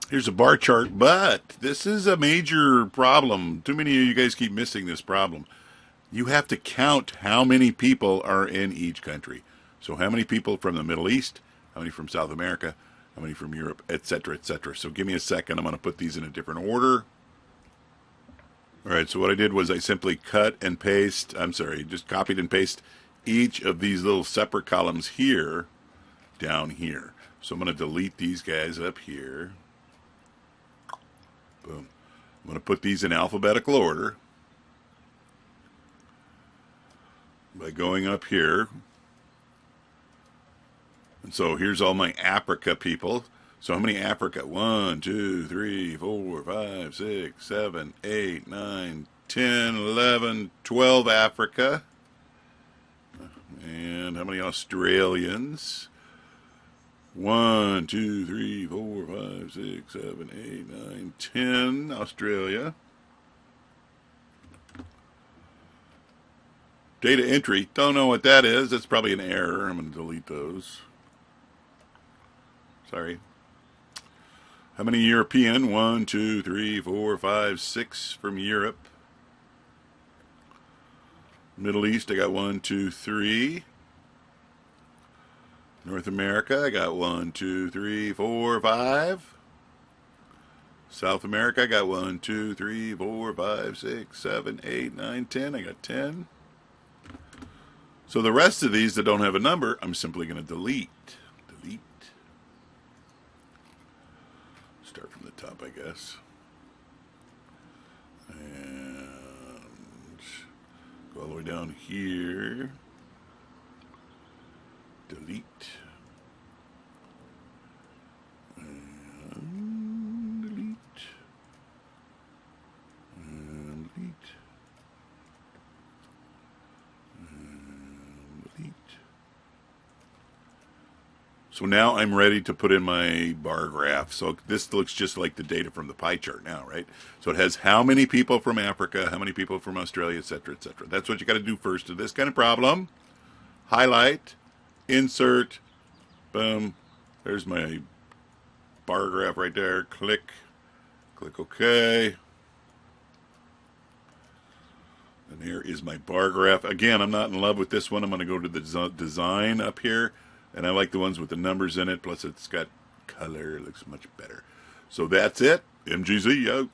Here's a bar chart, but this is a major problem. Too many of you guys keep missing this problem. You have to count how many people are in each country. So how many people from the Middle East, how many from South America, how many from Europe, etc., etc. So give me a second. I'm going to put these in a different order. All right, so what I did was I simply cut and paste, just copied and paste each of these little separate columns here down here. So I'm going to delete these guys up here. Boom. I'm going to put these in alphabetical order by going up here. And so here's all my Africa people. So how many Africa? 1, 2, 3, 4, 5, 6, 7, 8, 9, 10, 11, 12 Africa. And how many Australians? 1, 2, 3, 4, 5, 6, 7, 8, 9, 10 Australia. Data entry. Don't know what that is. That's probably an error. I'm going to delete those. Sorry. How many European? 1, 2, 3, 4, 5, 6 from Europe. Middle East, I got 1, 2, 3. North America, I got 1, 2, 3, 4, 5. South America, I got 1, 2, 3, 4, 5, 6, 7, 8, 9, 10. I got 10. So the rest of these that don't have a number, I'm simply going to delete. Delete. Start from the top, I guess. And go all the way down here. Delete. And delete. And delete. And delete. So now I'm ready to put in my bar graph. So this looks just like the data from the pie chart now, right? So it has how many people from Africa, how many people from Australia, etc., etc. That's what you got to do first to this kind of problem. Highlight, insert, boom. There's my bar graph right there. Click OK. And here is my bar graph. Again, I'm not in love with this one. I'm going to go to the design up here. And I like the ones with the numbers in it. Plus, it's got color. It looks much better. So that's it. MGZ out.